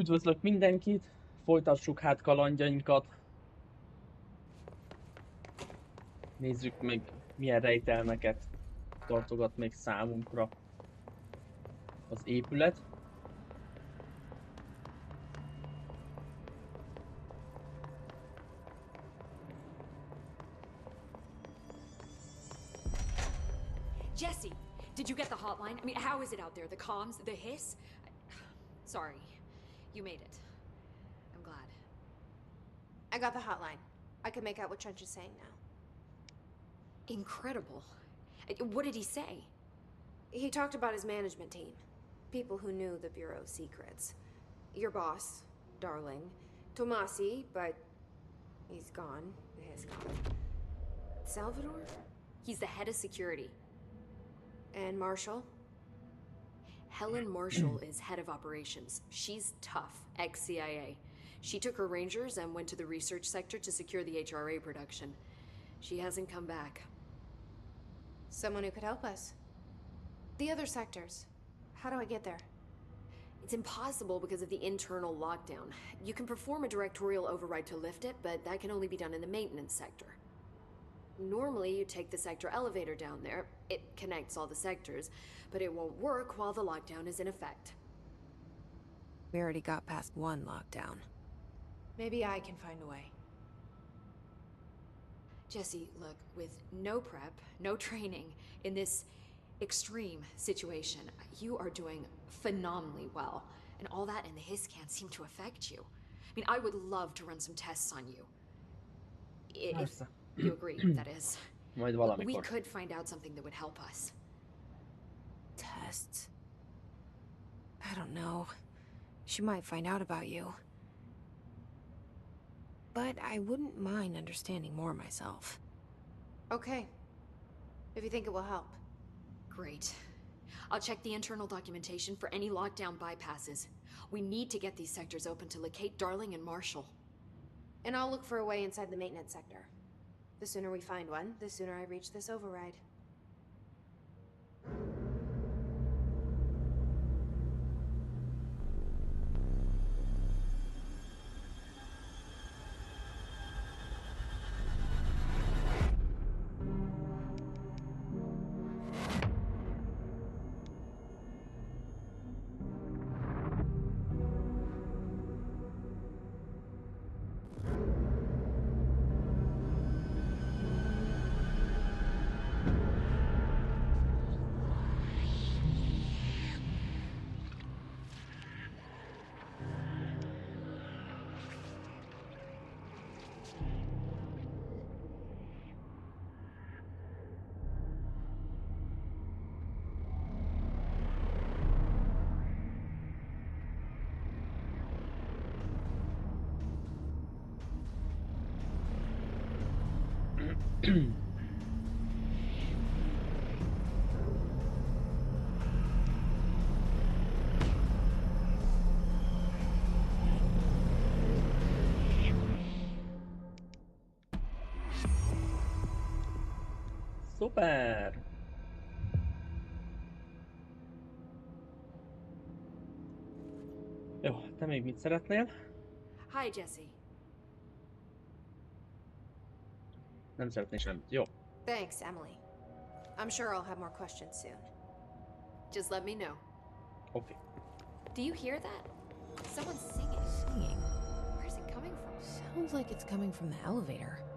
Üdvözlök mindenkit, folytassuk hát kalandjainkat. Nézzük meg, milyen rejtelmeket tartogat még számunkra az épület. Jesse, did you get the hotline? I mean, how is it out there? The comms, the hiss? Sorry, you made it. I'm glad. I got the hotline. I can make out what Trench is saying now. Incredible. What did he say? He talked about his management team. People who knew the Bureau's secrets. Your boss, Darling. Tomasi, but he's gone. He's gone. Salvador? He's the head of security. And Marshall? Helen Marshall is head of operations. She's tough, ex-CIA. She took her Rangers and went to the research sector to secure the HRA production. She hasn't come back. Someone who could help us. The other sectors. How do I get there? It's impossible because of the internal lockdown. You can perform a directorial override to lift it, but that can only be done in the maintenance sector. Normally, you take the sector elevator down there. It connects all the sectors, but it won't work while the lockdown is in effect. We already got past one lockdown. Maybe I can find a way. Jesse, look, with no prep, no training, in this extreme situation, you are doing phenomenally well. And all that and the hiss can't seem to affect you. I mean, I would love to run some tests on you. If you agree, that is. We could find out something that would help us. Tests? I don't know. She might find out about you. But I wouldn't mind understanding more myself. Okay. If you think it will help. Great. I'll check the internal documentation for any lockdown bypasses. We need to get these sectors open to locate Darling and Marshall. And I'll look for a way inside the maintenance sector. The sooner we find one, the sooner I reach this override. Szuper! Jó, te még mit szeretnél? Hi, Jesse. Nem szeretnél semmit, jó. Thanks, Emily. I'm sure I'll have more questions soon. Just let me know. Oké. Do you hear that? Someone's singing. Singing? Where's it coming from? Sounds like it's coming from the elevator.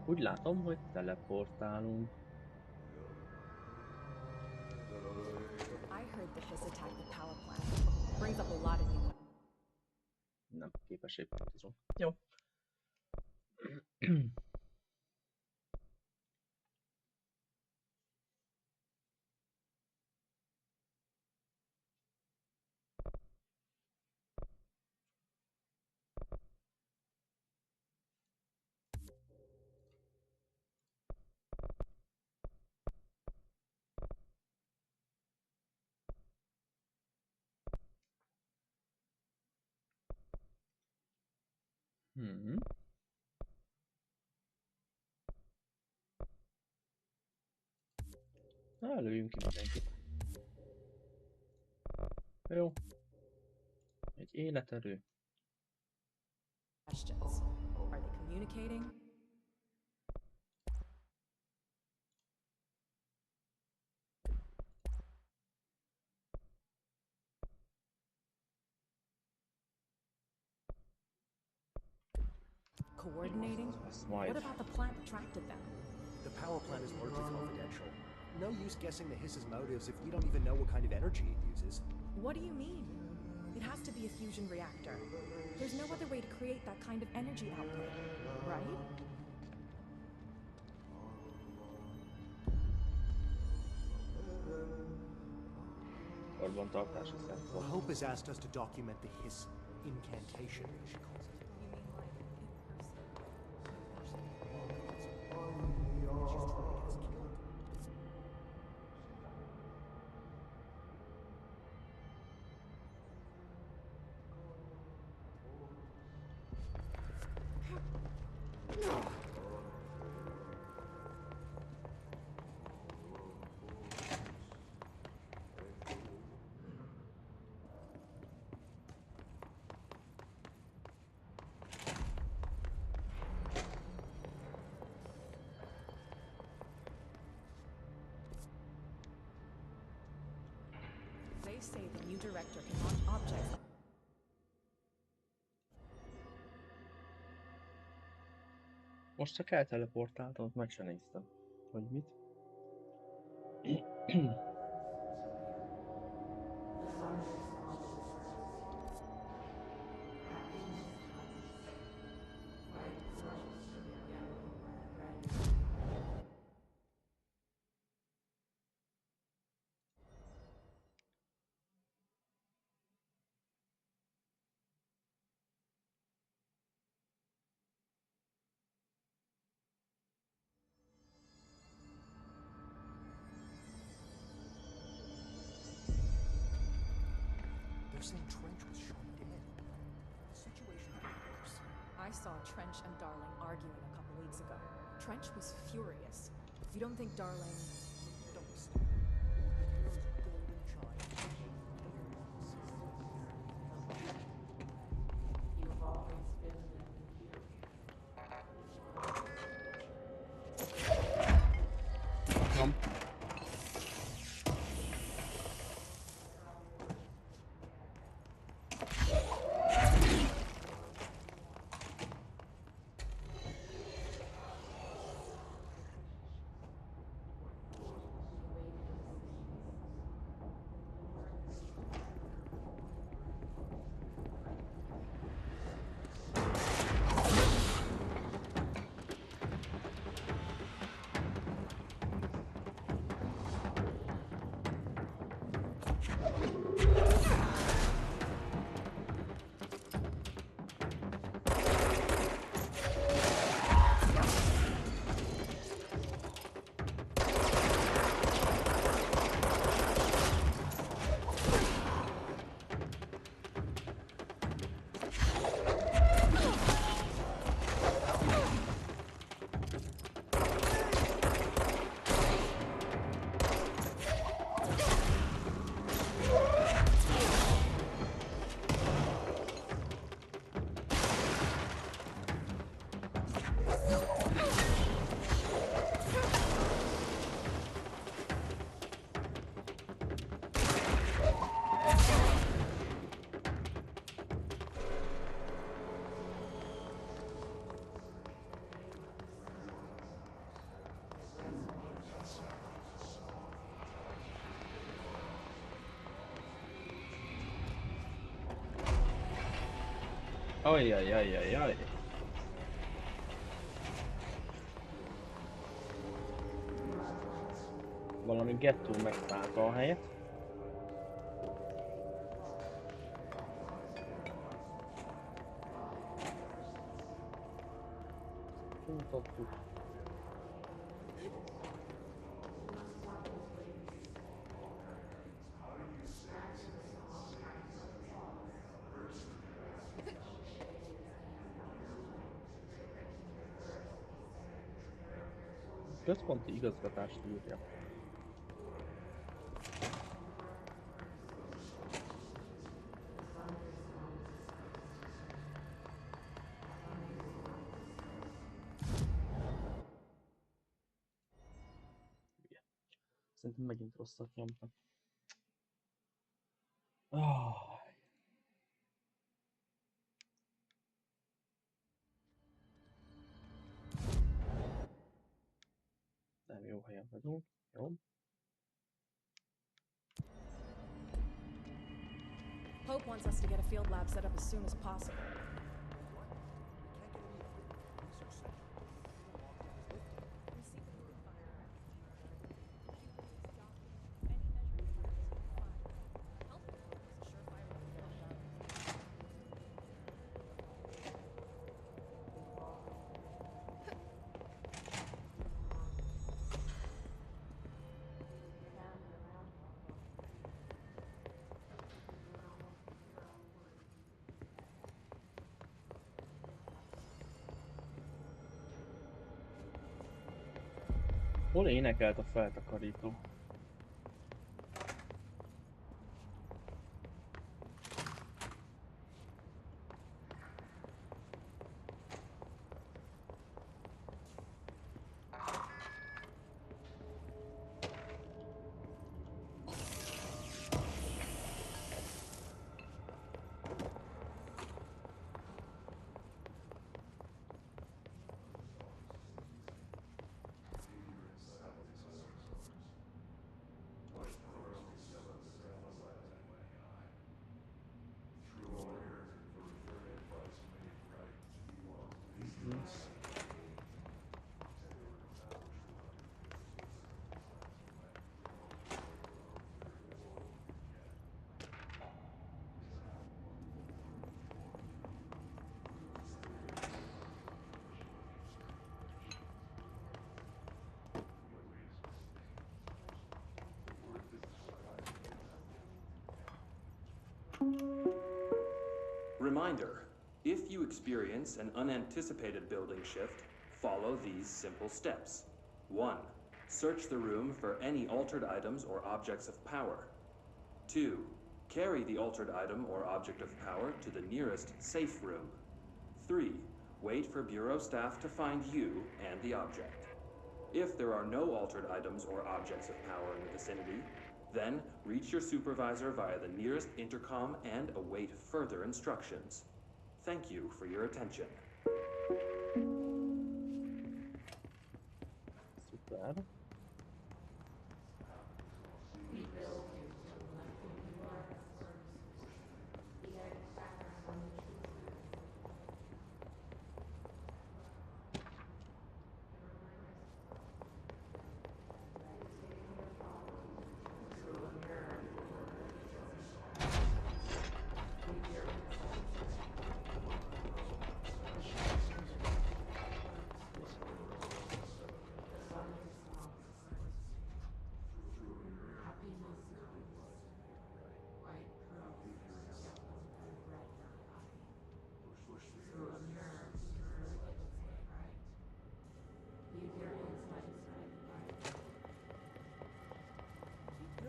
Úgy látom, hogy teleportálunk. I heard that this attacked the power plant. Brings up a lot of new. Nem képes éppen változunk. Jó. Na, lőjünk ki mindenkit. Jó. Egy életerő. Questions. Are they communicating? Coordinating? What about the plant that attracted them? The power plant is largely confidential. No use guessing the hiss's motives if we don't even know what kind of energy it uses. What do you mean? It has to be a fusion reactor. There's no other way to create that kind of energy output, right? Karbantartási szektor. Hope has asked us to document the hiss incantation, as she calls it. They say the new director can launch objects. Most csak elteleportáltam, meg se néztem, hogy mit. They're saying Trench was shot dead. The situation could get worse. I saw Trench and Darling arguing a couple weeks ago. Trench was furious. You don't think Darling... Don't be stupid. Hero's golden child. You've always been the hero. Nem. Ajjajjajjajjaj. Valami gettó megszállta a helyet. Mutattuk. Központi igazgatást írja. Szerintem megint rosszat nyomtam. Ah. Nem jó helyen vagyunk. Jó. Hope wants us to get a field lab set up as soon as possible. Hol énekelt a feltakarító? Reminder, if you experience an unanticipated building shift, follow these simple steps. 1. Search the room for any altered items or objects of power. 2. Carry the altered item or object of power to the nearest safe room. 3. Wait for Bureau staff to find you and the object. If there are no altered items or objects of power in the vicinity, then reach your supervisor via the nearest intercom and await further instructions. Thank you for your attention. Super.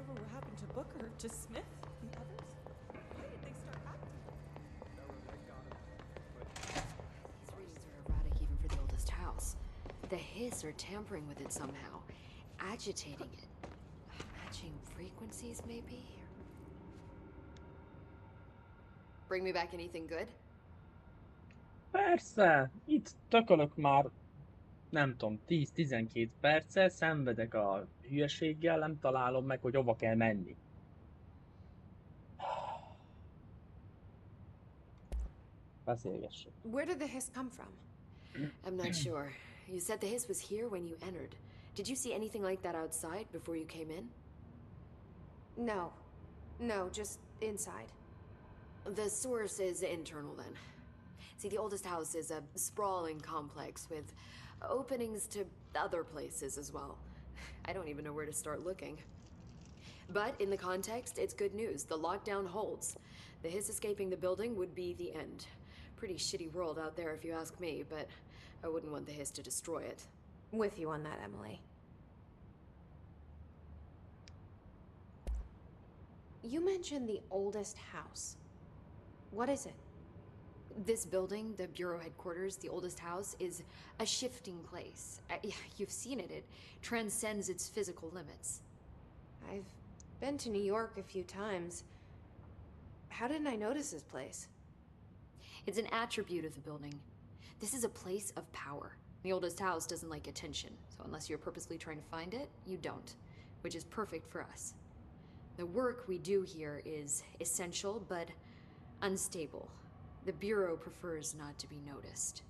What happened to Booker, to Smith, the others? Why did they start acting? These readings are erratic even for the oldest house. The hiss are tampering with it somehow, agitating it. Matching frequencies, maybe? Bring me back anything good? Persze, itt tökölök már, nem tudom, 10-12 perccel, szenvedek a hülyeséggel, nem találom meg, hogy hova kell menni. Beszélgessünk. Where did the hiss come from? I'm not sure. You said the hiss was here when you entered. Did you see anything like that outside before you came in? No. No, just inside. The source is internal then. See, the oldest house is a sprawling complex with openings to other places as well. I don't even know where to start looking. But in the context, it's good news. The lockdown holds. The hiss escaping the building would be the end. Pretty shitty world out there if you ask me, but I wouldn't want the hiss to destroy it. With you on that, Emily. You mentioned the oldest house. What is it? This building, the Bureau headquarters, the oldest house, is a shifting place. You've seen it. It transcends its physical limits. I've been to New York a few times. How didn't I notice this place? It's an attribute of the building. This is a place of power. The oldest house doesn't like attention, so unless you're purposely trying to find it, you don't, which is perfect for us. The work we do here is essential, but unstable. The Bureau prefers not to be noticed.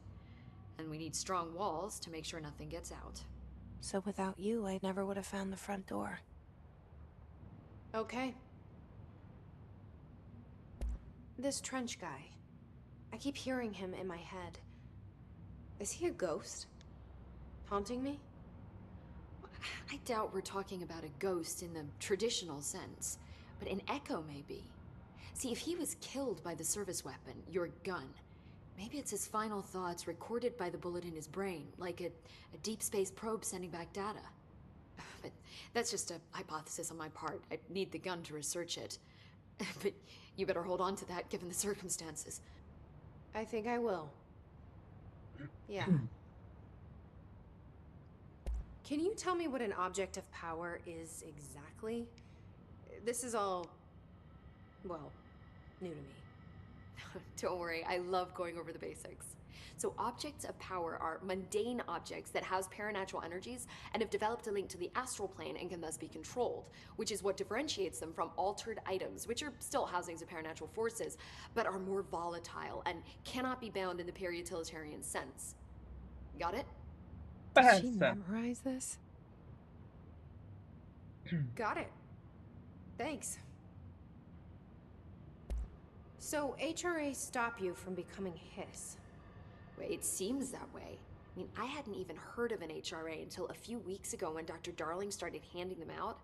And we need strong walls to make sure nothing gets out. So without you, I never would have found the front door. Okay. This trench guy. I keep hearing him in my head. Is he a ghost? Haunting me? I doubt we're talking about a ghost in the traditional sense, but an echo maybe. See, if he was killed by the service weapon, your gun, maybe it's his final thoughts recorded by the bullet in his brain, like a deep space probe sending back data. But that's just a hypothesis on my part. I need the gun to research it. But you better hold on to that given the circumstances. I think I will. Yeah. Can you tell me what an object of power is exactly? This is all, well, new to me. Don't worry, I love going over the basics. So objects of power are mundane objects that house paranatural energies and have developed a link to the astral plane and can thus be controlled, which is what differentiates them from altered items, which are still housings of paranatural forces, but are more volatile and cannot be bound in the pure utilitarian sense. Got it? Did she memorize this? Got it. Thanks. So HRA stop you from becoming Hiss? It seems that way. I mean, I hadn't even heard of an HRA until a few weeks ago when Dr. Darling started handing them out.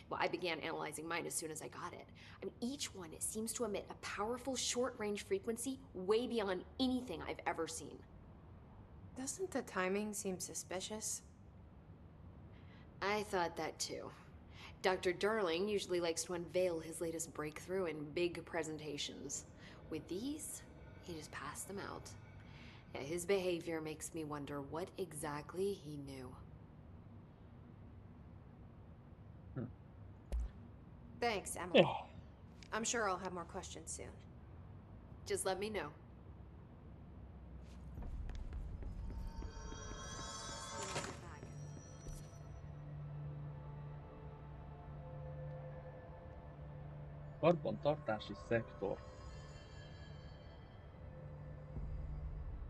Well, I began analyzing mine as soon as I got it. I mean, each one seems to emit a powerful short-range frequency way beyond anything I've ever seen. Doesn't the timing seem suspicious? I thought that too. Dr. Darling usually likes to unveil his latest breakthrough in big presentations. With these, he just passed them out. Yeah, his behavior makes me wonder what exactly he knew. Thanks, Emily. Yeah. I'm sure I'll have more questions soon. Just let me know. Karbantartási szektor.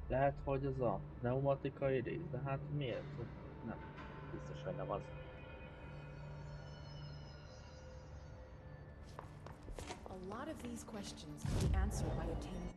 Lehet, hogy ez a pneumatikai rész, de hát miért? Nem, biztos, hogy nem az. A lot of these questions can be answered by obtaining.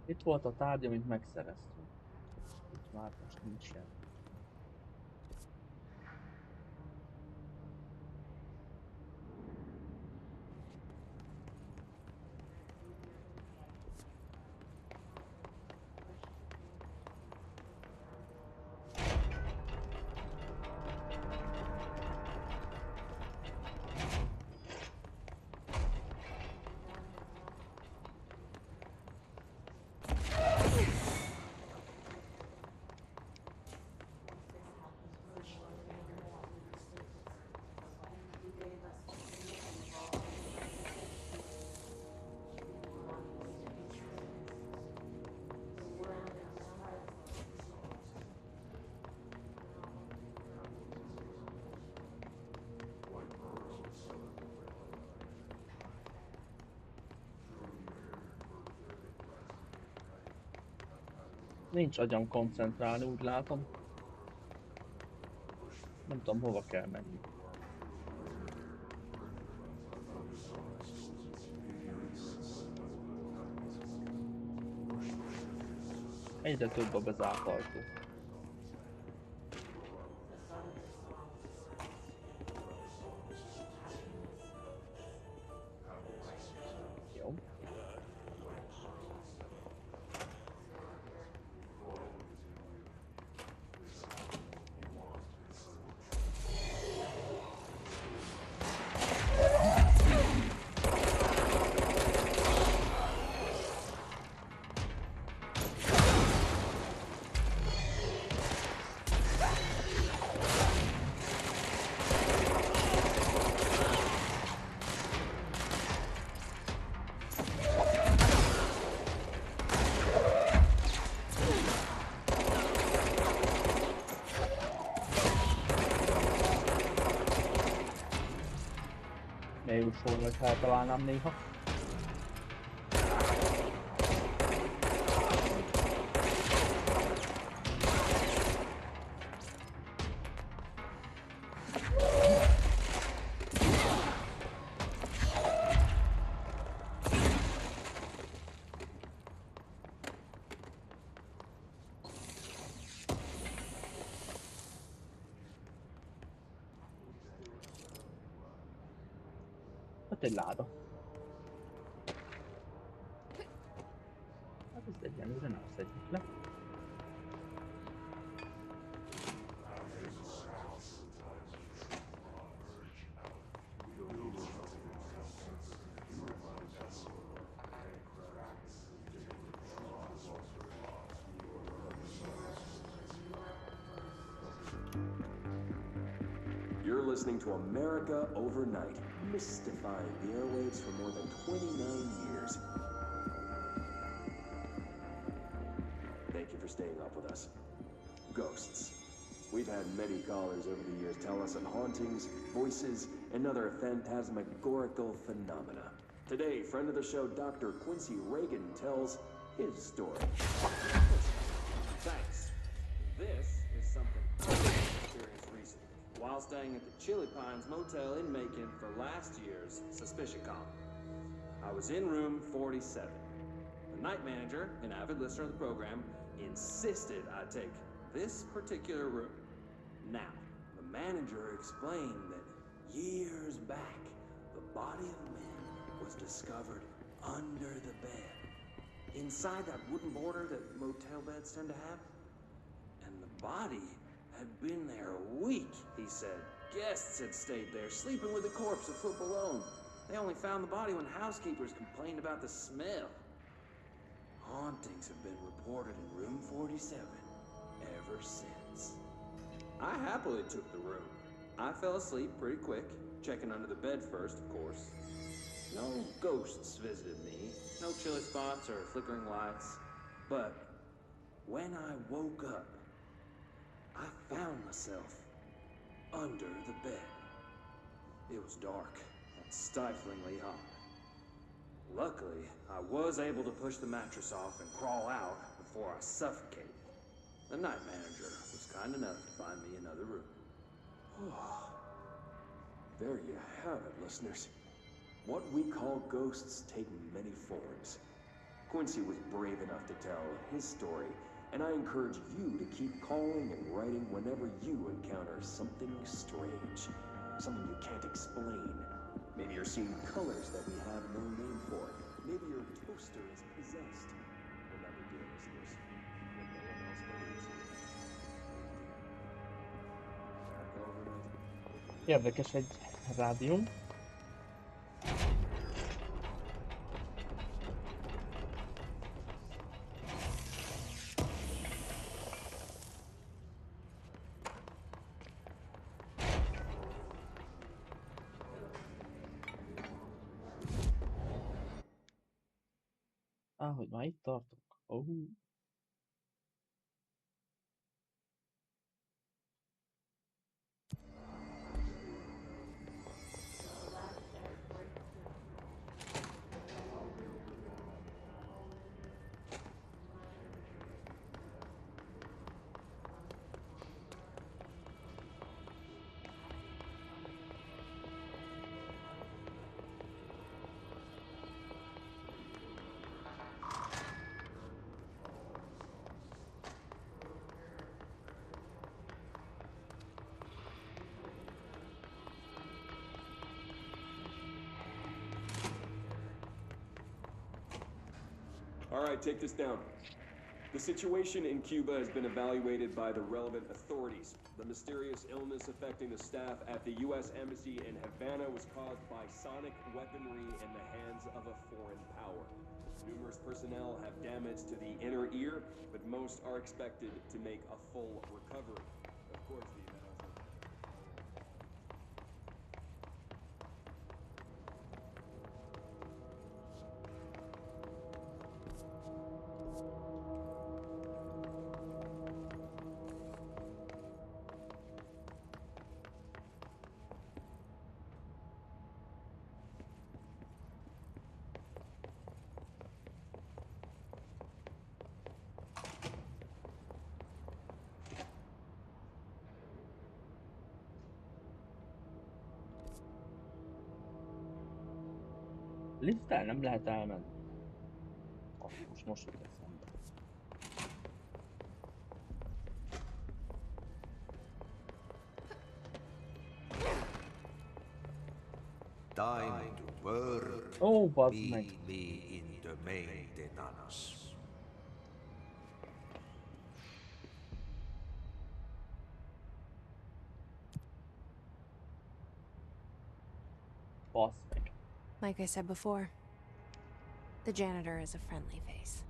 Itt volt a tárgy, amit megszereztünk. Itt már most nincsen. Nincs agyam koncentrálni, úgy látom. Nem tudom, hova kell menni. Egyre több a bezárt ajtó. Jó. Még volna, hogy eltalálnám néha. Hát egy láda. Hát ezt egyenlőre nem szedjük le. You're listening to America Overnight, mystifying the airwaves for more than 29 years. Thank you for staying up with us. Ghosts. We've had many callers over the years tell us of hauntings, voices, and other phantasmagorical phenomena. Today, friend of the show, Dr. Quincy Reagan tells his story. Thanks. This is something I experienced recently while staying at the Chili Pines Motel in Macon for last year's Suspicion Con. I was in room 47. The night manager, an avid listener of the program, insisted I take this particular room. Now, the manager explained that years back, the body of man was discovered under the bed, inside that wooden border that motel beds tend to have. And the body had been there a week, he said. Guests had stayed there, sleeping with the corpse a foot below. They only found the body when housekeepers complained about the smell. Hauntings have been reported in room 47 ever since. I happily took the room. I fell asleep pretty quick, checking under the bed first, of course. No ghosts visited me, no chilly spots or flickering lights. But when I woke up, I found myself under the bed. It was dark and stiflingly hot. Luckily, I was able to push the mattress off and crawl out before I suffocated. The night manager was kind enough to find me another room. There you have it, listeners. What we call ghosts take many forms. Quincy was brave enough to tell his story, and I encourage you to keep calling and writing whenever you encounter something strange, something you can't explain. Maybe you're seeing colors that we have no name for. Maybe your toaster is possessed. Remember, dear listeners, when no one else believes you. America Overnight. Érdekes egy rádió. Hogy már itt tartok. All right, take this down. The situation in Cuba has been evaluated by the relevant authorities. The mysterious illness affecting the staff at the U.S. Embassy in Havana was caused by sonic weaponry in the hands of a foreign power. Numerous personnel have damage to the inner ear, but most are expected to make a full recovery. Of course, the event also... Lifttel nem lehet elmenni. Most jut eszembe. Time to work. Ó, bazd meg. Meet me in the maintenance. Basz meg. Like I said before, the janitor is a friendly face.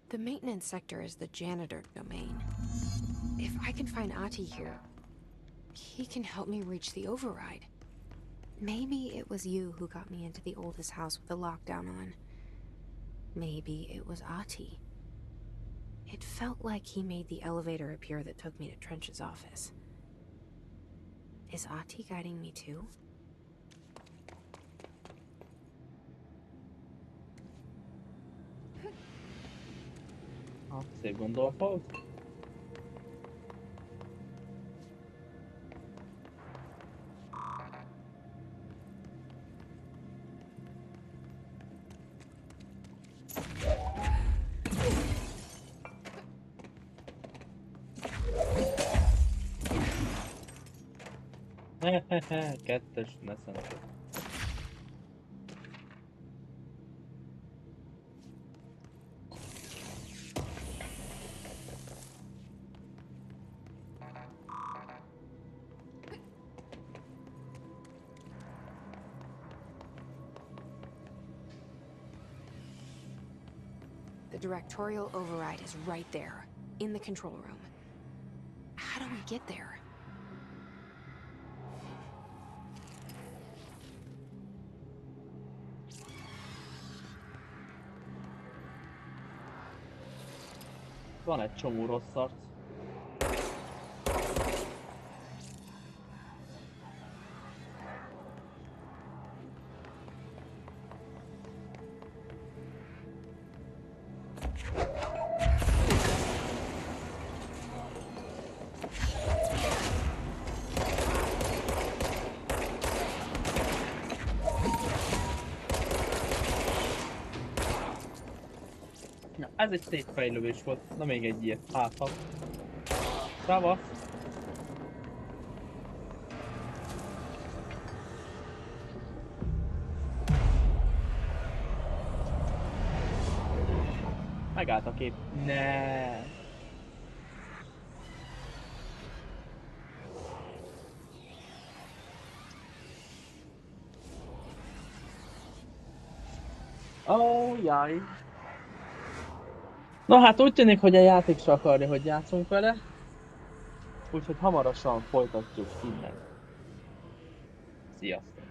The maintenance sector is the janitor domain. If I can find Ati here, he can help me reach the override. Maybe it was you who got me into the oldest house with the lockdown on. Maybe it was Ati. It felt like he made the elevator appear that took me to Trench's office. Is Ati guiding me too? Szép gondolat. Kettes, ne szánat. The directorial override is right there, in the control room. How do we get there? Van egy csomó rossz arc. Ez egy szép fejlődés volt, na még egy ilyet, hát ha. Szavasz! Megállt a kép. Ne. Ó, jaj. Na hát úgy tűnik, hogy a játék se akarja, hogy játszunk vele. Úgyhogy hamarosan folytatjuk innen. Sziasztok!